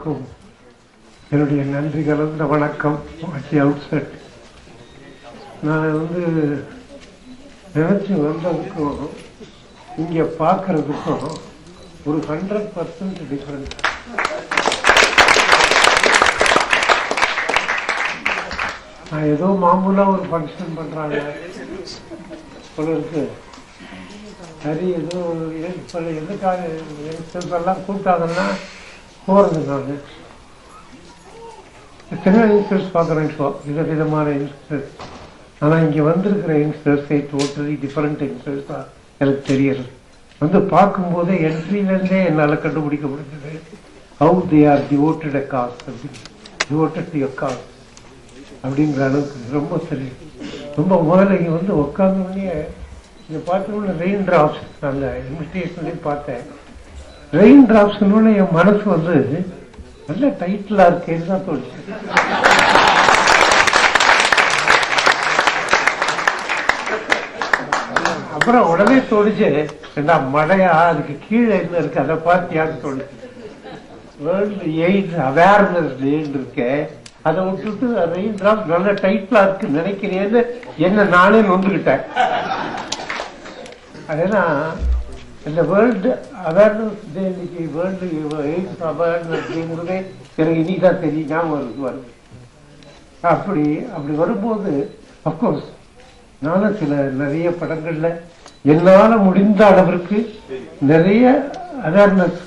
எல்லோருக்கும் என்னுடைய நன்றி கலந்த வணக்கம். அவுட்செட் நான் நினைச்சு வந்ததுக்கும் இங்க பார்க்கறதுக்கும் ஒரு 100% டிஃபரன்ஸ். நான் ஏதோ மாமூலா ஒரு ஃபங்க்ஷன் பண்றாங்க இருக்கு, சரி ஏதோ எதுக்காக எல்லாம் கூப்பிட்டாங்கன்னா போறது. நான் எத்தனையோ யங்ஸ்டர்ஸ் பார்க்குறேன், இப்போ விதவிதமான யங்ஸ்டர்ஸ். ஆனால் இங்கே வந்திருக்கிற யங்ஸ்டர்ஸை டோட்டலி டிஃப்ரெண்ட் யங்ஸ்டர்ஸ் தான் எனக்கு தெரியறது. பார்க்கும்போதே என்ட்ரிலேருந்தே என்னால் கண்டுபிடிக்க முடிஞ்சது how they are devoted a cos அப்படின்னு, டிவோட்டட் டு எ காஸ் அப்படிங்கிற அளவுக்கு ரொம்ப தெரியும். ரொம்ப முதல்ல இங்கே உட்காந்தோடனே இங்கே பார்த்தோம்னா ரெயின் டிராப்ஸ், அந்த இன்விடேஷன்லேயும் பார்த்தேன். ரெயின் டிராப்ஸ்னு என் மனசு நல்ல டைட்டிலா இருக்கேன்னு தான் தோணுச்சு. அப்புறம் உடனே தோணுச்சு, என்ன மழையா அதுக்கு கீழே என்ன இருக்கு அதை பார்த்தியான்னு தோணுச்சு. வேர்ல்டு எய்ட்ஸ் அவேர்னஸ் டேன்னு இருக்கேன், அதை விட்டுட்டு ரெயின் டிராப்ஸ் நல்ல டைட்டிலா இருக்கு நினைக்கிறேன்னு என்ன நானே நொந்துக்கிட்டேன். அதேனா இந்த வேர்ல்டு அவேர்னஸ் டே, இன்னைக்கு வேர்ல்டு எய்ட்ஸ் அவேர்னஸ் டேங்கிறதே எனக்கு இன்னைக்குதான் தெரியும், ஞாபகம் வருது. அப்படி வரும்போது அப்கோர்ஸ் நானும் நிறைய படங்கள்ல என்னால முடிந்த அளவிற்கு நிறைய அவேர்னஸ்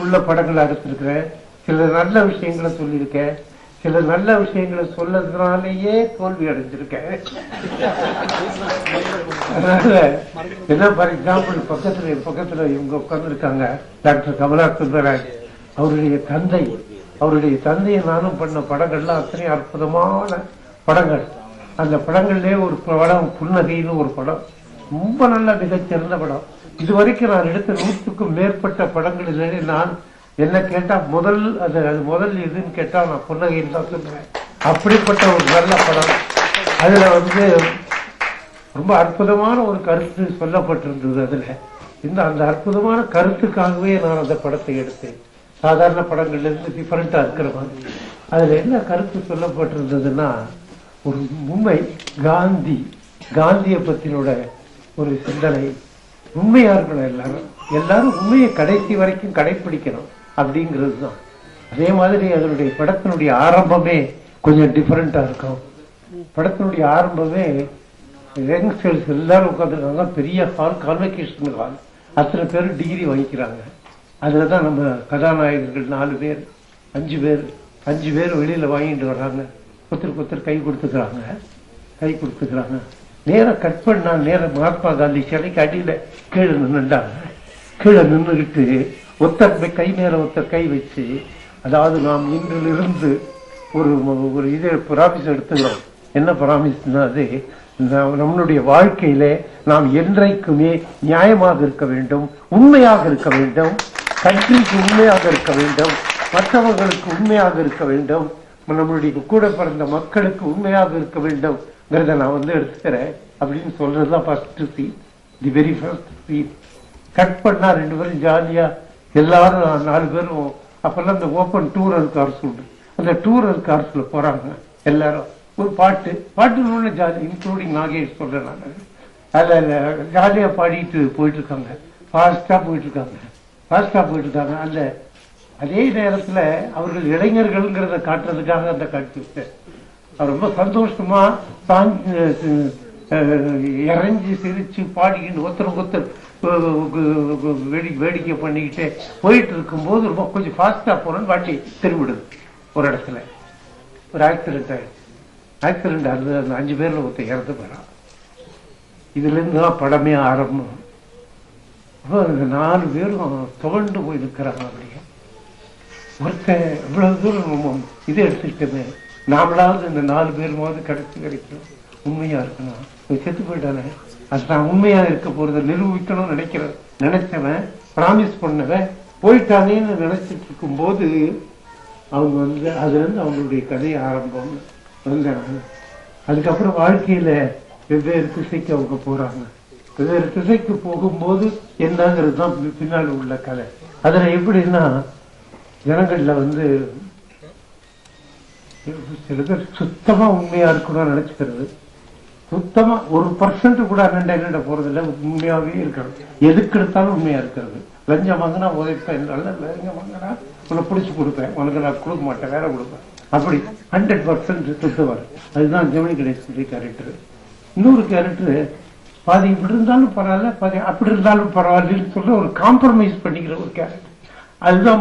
உள்ள படங்களை எடுத்திருக்கிறேன். சில நல்ல விஷயங்களை சொல்லியிருக்கேன், சில நல்ல விஷயங்களை சொல்லதுனாலேயே தோல்வி அடைஞ்சிருக்கேன். அதனால என்ன, ஃபார் எக்ஸாம்பிள் பக்கத்துல இவங்க உட்கார்ந்து இருக்காங்க, டாக்டர் கமலா சுந்தரராஜ். அவருடைய தந்தையை நானும் பண்ண படங்கள்லாம் அத்தனை அற்புதமான படங்கள். அந்த படங்கள்லயே ஒரு படம் புன்னகைன்னு ஒரு படம், ரொம்ப நல்ல மிகச்சிறந்த படம். இதுவரைக்கும் நான் எடுத்த 100க்கும் மேற்பட்ட படங்களிலே நான் என்ன கேட்டா அது முதல் எதுன்னு கேட்டா நான் புன்னகைன்னு தான் சொல்றேன். அப்படிப்பட்ட ஒரு நல்ல படம். அதுல ரொம்ப அற்புதமான ஒரு கருத்து சொல்லப்பட்டிருந்தது. அதுல அந்த அற்புதமான கருத்துக்காகவே நான் அந்த படத்தை எடுத்தேன். சாதாரண படங்கள்ல இருந்து டிஃபரெண்டா இருக்கிற மாதிரி. அதுல என்ன கருத்து சொல்லப்பட்டிருந்ததுன்னா, ஒரு உண்மை, காந்திய பத்தினோட ஒரு சிந்தனை. உண்மையா இருக்கணும், எல்லாரும் உண்மையை கடைசி வரைக்கும் கடைபிடிக்கணும் அப்படிங்கிறது தான். அதே மாதிரி அதனுடைய படத்தினுடைய ஆரம்பமே கொஞ்சம் டிஃபரெண்டா இருக்கும். படத்தினுடைய ஆரம்பமே யங்ஸ்டர்ஸ் எல்லாரும் உட்காந்துருக்காங்க, பெரிய ஹால், கான்வெகேஷன் ஹால், அத்தனை பேர் டிகிரி வாங்கிக்கிறாங்க. அதுலதான் நம்ம கதாநாயகர்கள் 4 பேர் 5 பேர் வெளியில வாங்கிட்டு வர்றாங்க. ஒருத்தர் கை கொடுத்துக்கிறாங்க. நேரம் கட் பண்ணா நேரம் மகாத்மா காந்தி சிலைக்கு அடியில கீழே நின்றுட்டாங்க. கீழே நின்றுகிட்டு ஒருத்தர் கை மேல ஒருத்தர் கை வச்சு, அதாவது நாம் இன்றிலிருந்து ஒரு இது ப்ராமிஸ் எடுத்துக்கிறோம். என்ன ப்ராமிஸ்னா, அது நம்மளுடைய வாழ்க்கையில நாம் என்றைக்குமே நியாயமாக இருக்க வேண்டும், உண்மையாக இருக்க வேண்டும், கட்சிக்கு உண்மையாக இருக்க வேண்டும், மற்றவர்களுக்கு உண்மையாக இருக்க வேண்டும், நம்மளுடைய கூட பிறந்த மக்களுக்கு உண்மையாக இருக்க வேண்டும். நான் எடுத்துக்கிறேன் அப்படின்னு சொல்றதுதான் first scene, the very first scene. Cut பண்ணா 2 பேரும் ஜாலியா எல்லாரும் 4 பேரும். அப்பெல்லாம் இந்த ஓப்பன் டூரல் கார்ஸ் உண்டு, அந்த டூரல் கார்ஸ்ல போறாங்க எல்லாரும். ஒரு பாட்டு ஜாலி, இன்க்ளூடிங் நாகேஷ் சொல்றேன் நான். அதுல ஜாலியா பாடிட்டு போயிட்டு இருக்காங்க, ஃபாஸ்டா போயிட்டு இருக்காங்க. அந்த அதே நேரத்துல அவர்கள் இளைஞர்கள்ங்கிறத காட்டுறதுக்காக அந்த காட்சி ரொம்ப சந்தோஷமா இறஞ்சி சிரிச்சு பாடிக்கிட்டு ஒருத்தர் வேடிக்கை பண்ணிக்கிட்டே போயிட்டு இருக்கும்போது ரொம்ப கொஞ்சம் ஃபாஸ்டா போனோன்னு வண்டி திரும்பிடுது. ஒரு இடத்துல ஒரு ஆக்சிடென்ட் ஆகுது. அந்த 5 பேர்ல ஒருத்தர் இறந்து போறான். இதுல இருந்துதான் படமே ஆரம்பம். 4 பேரும் துவண்டு போய் நிற்கிறாங்க. அப்படியே ஒருத்தன் இவ்வளவு தூரம் இது எடுத்துக்கிட்டமே, நாமளாவது இந்த 4 பேருமாவது கிடைக்கும், உண்மையா இருக்கணும். செத்து போயிட்டானே, அது நான் உண்மையா இருக்க போறதை நிரூபிக்கணும்னு நினைச்சவன், பிராமிஸ் பண்ணவன் போயிட்டானேன்னு நினைச்சிட்டு இருக்கும் போது அவங்க அதுல இருந்து அவங்களுடைய கதை ஆரம்பம் வந்தாங்க. அதுக்கப்புறம் வாழ்க்கையில வெவ்வேறு திசைக்கு அவங்க போறாங்க. வெவ்வேறு திசைக்கு போகும்போது என்னங்கிறது தான் பின்னாடி உள்ள கதை. அதுல எப்படின்னா, ஜனங்கள்ல வந்து சில பேர் சுத்தமா உண்மையா இருக்கணும்னு நினைச்சுக்கிறது, சுத்தமா 1% கூட அண்ணண்ட போறதில்ல, உண்மையாவே இருக்கிறது, எதுக்கு எடுத்தாலும் உண்மையா இருக்கிறது. லஞ்சம் வாங்கினா உதைப்பேன், நல்ல லஞ்சம் வாங்கினா உன்னை பிடிச்சி கொடுப்பேன், உனக்கு நான் கொடுக்க மாட்டேன், வேற கொடுப்பேன், அப்படி 100% சுத்தவர். அதுதான் ஜெமினி கணேசனுடைய கேரக்டர். இன்னொரு கேரக்டர் பாதி இப்படி இருந்தாலும் பரவாயில்ல, பாதி அப்படி இருந்தாலும் பரவாயில்லன்னு சொல்ல ஒரு காம்ப்ரமைஸ் பண்ணிக்கிற ஒரு கேரக்டர். அதுதான்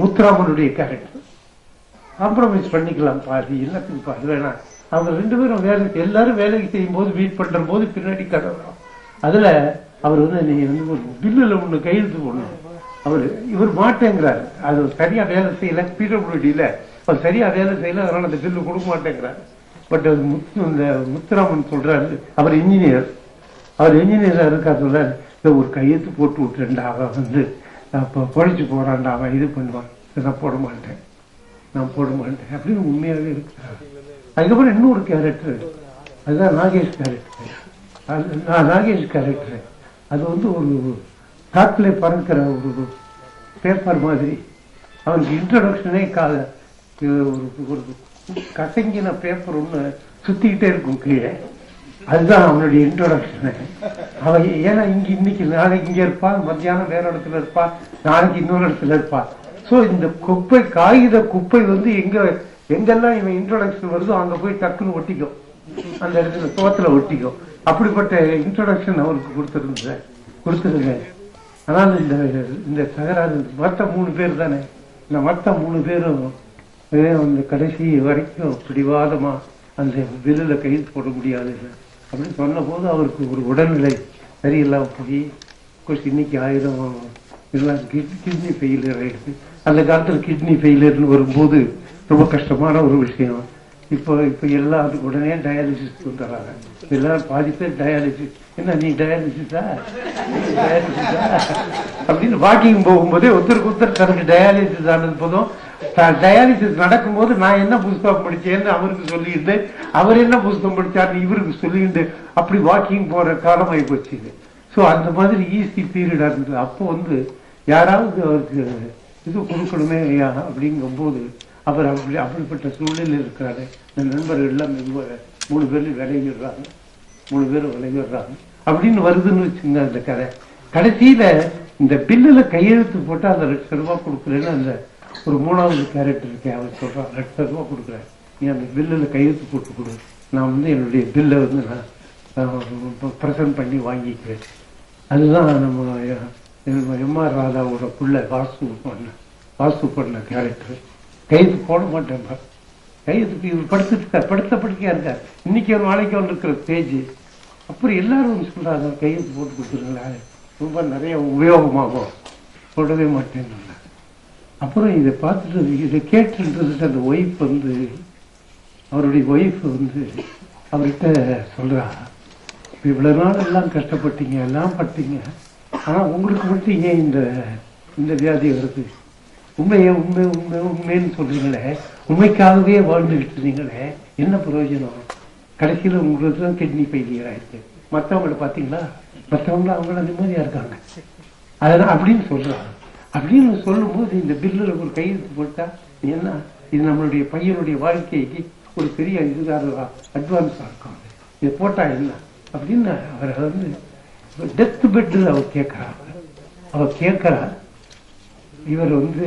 முத்துராமனுடைய கேரக்டர். காம்ப்ரமைஸ் பண்ணிக்கலாம், பாதி எல்லாத்துக்கும் பாதி வேணாம். அவங்க 2 பேரும் வேலைக்கு எல்லாரும் வேலைக்கு செய்யும் போது மீட் பண்ற போது பின்னாடி கதை வரும். அதுல அவர் வந்து நீங்க வந்து ஒரு பில்லுல ஒண்ணு கையெழுத்து போடணும், இவர் மாட்டேங்கிறாரு, அது சரியா வேலை செய்யல, பிடபிள்யூடியில அவர் சரியா வேலை செய்யல, அதனால அந்த பில்லு கொடுக்க மாட்டேங்கிறாரு. பட் இந்த முத்துராமன் சொல்றாரு, அவர் இன்ஜினியரா இருக்கா, சொல்றாரு ஒரு கையெழுத்து போட்டு விட்டுறேன்டா, அவன் வந்து பொழைச்சு போறான்டா, அவன் இது பண்ணுவான், நான் போட மாட்டேன் அப்படின்னு உண்மையாவே இருக்கிறார். அதுக்கப்புறம் இன்னொரு கேரக்டர், அதுதான் நாகேஷ் கேரக்டர். அது வந்து ஒரு காட்டிலே பறக்கிற ஒரு பேப்பர் மாதிரி. அவனுக்கு இன்ட்ரோடக்ஷனே ஒரு கசங்கின பேப்பர் ஒண்ணு சுத்திக்கிட்டே இருக்கும் கீழே, அதுதான் அவனுடைய இன்ட்ரோடக்ஷன். அவன் ஏன்னா இன்னைக்கு நாளைக்கு இங்க இருப்பான், மத்தியானம் வேற இடத்துல இருப்பான், நாளைக்கு இன்னொரு இடத்துல இருப்பான். சோ இந்த குப்பை, காகித குப்பை வந்து எங்கெல்லாம் இவன் இன்ட்ரோடக்ஷன் வருதோ அங்க போய் டக்குன்னு ஒட்டிக்கும், அந்த இடத்துல சோத்துல ஒட்டிக்கும். அப்படிப்பட்ட இன்ட்ரோடக்ஷன் அவருக்கு கொடுத்துருங்க. ஆனால் இந்த தகராறு மற்ற 3 பேர் தானே, இந்த மற்ற 3 பேரும் அந்த கடைசி வரைக்கும் பிடிவாதமா அந்த பில்லுல கைது போட முடியாது அப்படின்னு சொன்ன போது அவருக்கு ஒரு உடல்நிலை சரியில்லாம போய் இன்னைக்கு 1000 இதெல்லாம் கிட்னி ஃபெயிலியர் ஆயிடுது. அந்த காலத்துல கிட்னி ஃபெயிலியர்னு வரும்போது ரொம்ப கஷ்டமான ஒரு விஷயம். இப்போ எல்லாத்துக்கும் உடனே டயாலிசிஸ் வந்துடுறாங்க. எல்லாரும் பாதி பேர் டயாலிசிஸ், என்ன நீ டயாலிசிஸா அப்படின்னு வாக்கிங் போகும்போதே ஒருத்தருக்கு தனக்கு டயாலிசிஸ் ஆனது போதும். டயாலிசிஸ் நடக்கும்போது நான் என்ன புஸ்தகம் படிச்சேன்னு அவருக்கு சொல்லிட்டு, அவர் என்ன புஸ்தகம் படிச்சாருன்னு இவருக்கு சொல்லிட்டு, அப்படி வாக்கிங் போற காலம் ஆகி போச்சு. ஸோ அந்த மாதிரி ஈஸி பீரியடா இருந்தது. அப்போ வந்து யாராவது அவருக்கு இது கொடுக்கணுமே அப்படிங்கும் போது அவர் அப்படிப்பட்ட சூழ்நிலையில் இருக்கிறாரு. இந்த நண்பர்கள் எல்லாம் மெதுவாக 3 பேரும் விலகிடுறாங்க அப்படின்னு வருதுன்னு வச்சுங்க அந்த கதை. கடைசியில இந்த பில்லுல கையெழுத்து போட்டு அந்த 2 லட்சம் ரூபாய் கொடுக்குறேன்னு அந்த ஒரு 3வது கேரக்டர் இருக்கேன், அவர் சொல்றான் 2 லட்சம் ரூபாய் கொடுக்குறேன், நீ அந்த பில்லுல கையெழுத்து போட்டு கொடு, நான் வந்து என்னுடைய பில்லை வந்து நான் பிரசன்ட் பண்ணி வாங்கிக்கிறேன். அதுதான் நம்ம எம்ஆர் ராதாவோட புள்ள வாசு பண்ண கேரக்டர். கைது போட மாட்டேன், கைதுக்கு இவர் படுத்த படுக்கையா இருக்கார். இன்னைக்கு ஒரு நாளைக்கு ஒன்று இருக்கிற பேஜ். அப்புறம் எல்லாரும் சொல்றாங்க கையெழுத்து போட்டு கொடுத்துருங்களா, ரொம்ப நிறைய உபயோகமாகும், போடவே மாட்டேன். அப்புறம் இதை பார்த்துட்டு இதை கேட்டுன்றது அந்த ஒய்ஃப் வந்து, அவருடைய ஒய்ஃப் வந்து அவர்கிட்ட சொல்றா, இவ்வளவு நாள் எல்லாம் கஷ்டப்பட்டீங்க, எல்லாம் பட்டீங்க, ஆனா உங்களுக்கு மட்டும் ஏன் இந்த வியாதி வருது? உண்மைன்னு சொல்றீங்களே, உண்மைக்காகவே வாழ்ந்துகிட்டு இருந்தீங்களே, என்ன பிரயோஜனம்? கடைசியில உங்களுக்கு தான் கிட்னி ஃபெயிலியர் ஆயிடுச்சு. மற்றவங்களை பாத்தீங்களா, மற்றவங்கள அவங்கள நிம்மதியா இருக்காங்க, அதெல்லாம் அப்படின்னு சொல்றாங்க. அப்படின்னு சொல்லும் போது இந்த பில்லுல ஒரு கையெழுத்து போட்டா என்ன, இது நம்மளுடைய பையனுடைய வாழ்க்கைக்கு ஒரு பெரிய இதுதான் அட்வான்ஸா இருக்கும், இது போட்டா என்ன அப்படின்னு அவரை வந்து டெத் பெட்ல அவர் கேட்கிறார். இவர் வந்து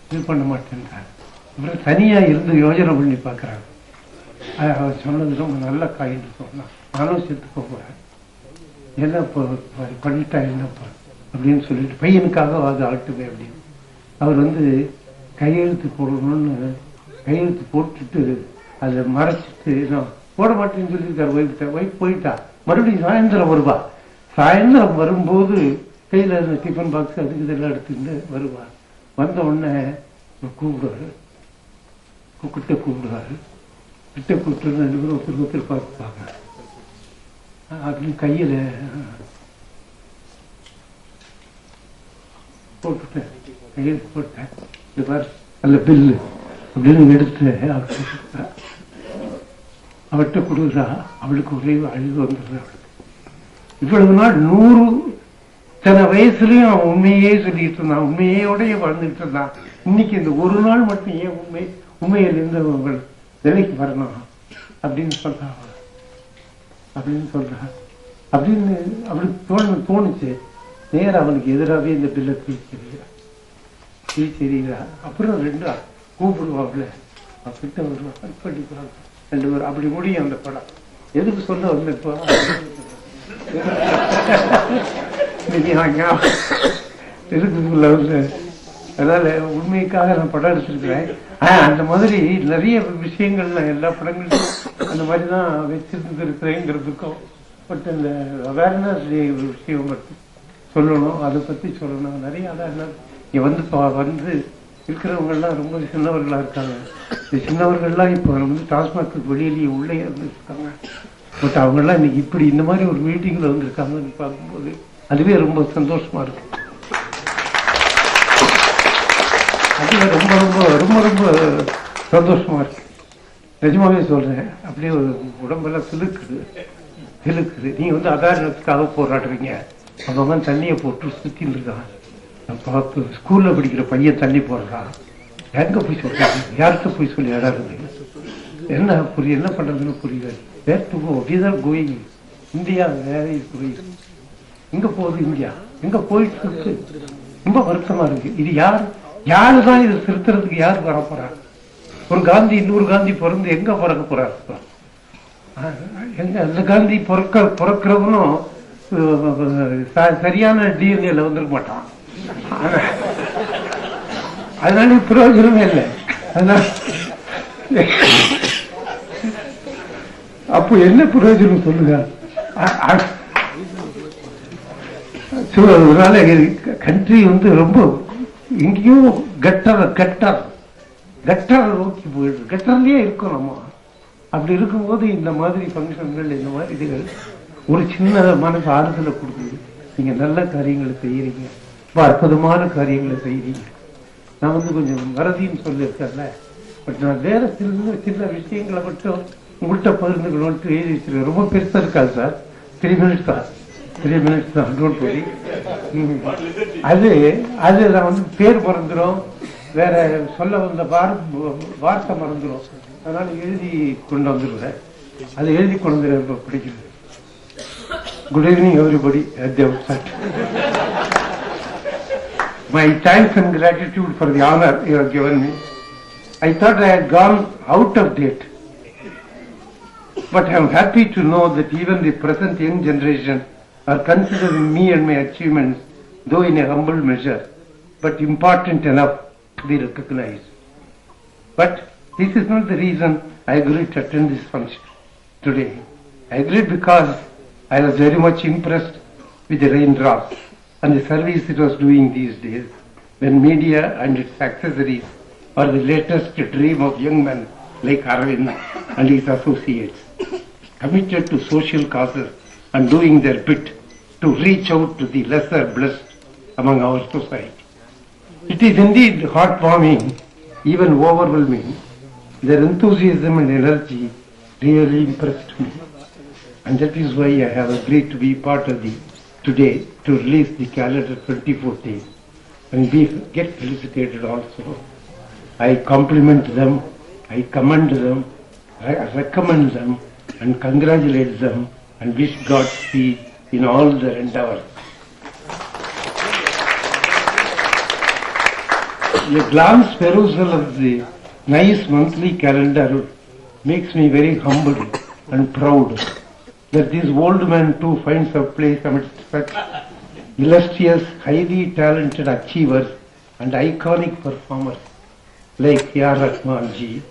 இது பண்ண மாட்டேன்றார். இவர் தனியா இருந்து யோஜனை பண்ணி பார்க்கிறார். அவர் சொன்னது ரொம்ப நல்ல காயின்னு சொன்னா, நானும் செத்து போகிறேன், என்ன பண்ணிட்டா என்னப்பா அப்படின்னு சொல்லிட்டு பையனுக்காக அது ஆட்டுவே அப்படின்னு அவர் வந்து கையெழுத்து போடணும்னு கையெழுத்து போட்டுட்டு அதை மறைச்சிட்டு நான் போட மாட்டேன்னு சொல்லியிருக்காரு. ஒய்ஃப் போயிட்டா, மறுபடியும் சாயந்தரம் வருவா. சாயந்தரம் வரும்போது கையில இருந்த டிஃபன் பாக்ஸ் அதுக்கு இதெல்லாம் எடுத்துட்டு வருவா. வந்த உடனே கூப்பிடுவாரு, கிட்ட கூப்பிடுவாரு. கிட்ட கூப்பிட்டு 2 பேரும் ஒருத்தர் பார்ப்பாங்க. அப்படின்னு கையில போட்டுட்டேன், கையெழுத்து போட்டேன், இது பாரு அல்ல பில்லு அப்படின்னு எடுத்து அவர்கிட்ட கொடுக்குறா. அவளுக்கு ஒரே அழிவு வந்துடுற. அவளுக்கு இவ்வளவு நாள் 100 இத்தனை வயசுலயும் அவன் உண்மையே சொல்லிட்டு இருந்தான், உண்மையோடய வாழ்ந்துட்டு இருந்தான். இன்னைக்கு இந்த ஒரு நாள் மட்டும் ஏன் உண்மையில் இருந்தவர்கள் நிலைக்கு வரணும் அப்படின்னு சொல்றான் அப்படின்னு அப்படி தோணுச்சு. நேரம் அவனுக்கு எதிராகவே இந்த பில்லை தீச்செறிகிறா. அப்புறம் ரெண்டு கூப்பிடுவாப்புல அப்படின்ட்டு வருவாங்க, படிப்பாங்க ரெண்டு பேரும். அப்படி முடியும் அந்த படம். எதுக்கு சொல்ல வந்தப்போ இருக்குள்ள வந்து, அதனால உண்மைக்காக நான் படம் எடுத்திருக்கிறேன். அந்த மாதிரி நிறைய விஷயங்கள் நான் எல்லா படங்களும் அந்த மாதிரிதான் வச்சிருந்து இருக்கிறேங்கிறதுக்கும். பட் இந்த அவேர்னஸ் விஷயம் மட்டும் சொல்லணும், அதை பத்தி சொல்லணும். நிறைய அதான் இங்க வந்து இருக்கிறவங்க எல்லாம் ரொம்ப சின்னவர்களா இருக்காங்க. இந்த சின்னவர்கள்லாம் இப்ப வந்து டாஸ்மாக் வெளியிலேயே உள்ளே இருந்துருக்காங்க. பட் அவங்க எல்லாம் இன்னைக்கு இப்படி இந்த மாதிரி ஒரு மீட்டிங்ல வந்திருக்காங்கன்னு பார்க்கும்போது அதுவே ரொம்ப சந்தோஷமா இருக்கு. அதுவே ரொம்ப ரொம்ப ரொம்ப ரொம்ப சந்தோஷமா இருக்கு. நிஜமாவே சொல்றேன். அப்படியே ஒரு உடம்பெல்லாம் சிலுக்குது. நீங்க வந்து அவேர்னஸ்க்காக போராடுறீங்க. அவங்க தண்ணியை போட்டு சுத்தின்னு இருக்கான். பார்த்து ஸ்கூல்ல படிக்கிற பையன் தண்ணி போடுறான். எங்க போய் சொல்றாங்க, யார்கிட்ட போய் சொல்லி இடாது. என்ன பண்றதுன்னு புரியல. கோயிங் இந்தியா வேற எங்க போகுது, இந்தியா எங்க போயிட்டு இருக்கு. ரொம்ப வருத்தமா இருக்கு. இது யாருதான் இது திருத்துறதுக்கு யாரு வர போறாங்க? ஒரு காந்தி இன்னொரு காந்தி பிறந்து எங்க பிறக்க போறாரு? எங்க அந்த காந்தி பிறக்கிறவனும் சரியான டிஎன்ஏல வந்துருக்க மாட்டான். அதனால பிரயோஜனமே இல்லை. அதனால அப்போ என்ன பிரயோஜனம் சொல்லுங்க? அதனால கண்ட்ரி வந்து ரொம்ப எங்கேயும் கட்டர் நோக்கி போயிடுது. கட்டர்லயே இருக்கும் நம்ம. அப்படி இருக்கும்போது இந்த மாதிரி பங்கன்கள், இந்த மாதிரி இதுகள் ஒரு சின்ன மனசு ஆறுதலை கொடுக்குது. நீங்க நல்ல காரியங்களை செய்யறீங்க, ரொம்ப அற்புதமான காரியங்களை செய்யறீங்க. நான் வந்து கொஞ்சம் மறதின்னு சொல்லியிருக்கேன்ல. பட் நான் வேற சின்ன விஷயங்களை மட்டும் உங்கள்கிட்ட பகிர்ந்துக்கணும்னு எழுதி வச்சிருக்கேன். ரொம்ப பெருசா இருக்காது சார். 3 minutes தான். Don't worry. அது நான் வந்து பேர் மறந்துடும், வேற சொல்ல வந்த வார்த்தை மறந்துடும். அதனால எழுதி கொண்டு வந்துடுறேன். அதை எழுதி கொண்டு வந்து படிக்கிறது. Good evening everybody. My thanks and gratitude for the honor you have given me. I thought I had gone out of date, but I am happy to know that even the present young generation are considering me and my achievements, though in a humble measure, but important enough to be recognized. But this is not the reason I agreed to attend this function today. I agreed because I was very much impressed with the raindrops and the service it was doing these days, when media and its accessories are the latest dream of young men like Arvind and his associates, committed to social causes and doing their bit to reach out to the lesser blessed among our society. It is indeed heartwarming, even overwhelming. Their enthusiasm and energy really impressed me. And that is why I have agreed to be part of today to release the calendar 2014 and get felicitated also. I compliment them, I commend them, I recommend them and congratulate them and wish Godspeed in all their endeavors. A glance perusal of the nice monthly calendar makes me very humble and proud that this old man too finds a place amidst such illustrious, highly talented achievers and iconic performers like A.R. Rahman ji,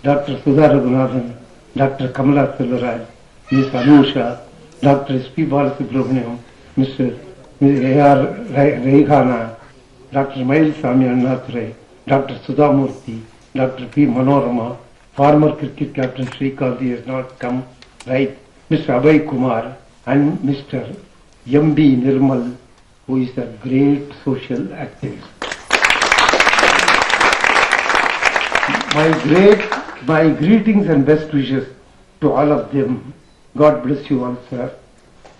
Dr. Sudha Raghunathan, Dr. Kamala Selvaraj, Ms. Anusha, Dr. S.P. Balasubramaniam, Mr. A.R. Reghana, Dr. Mail Sami Annathray, Dr. Sudhamurthy, Dr. P. Manorama, former cricket captain Srikanth has not come, right? Mr. Abhay Kumar and Mr. M.B. Nirmal, who is a great social activist. My greetings and best wishes to all of them. God bless you all, sir.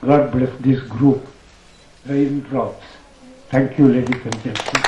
God bless this group. raindrops. Thank you, ladies and gentlemen.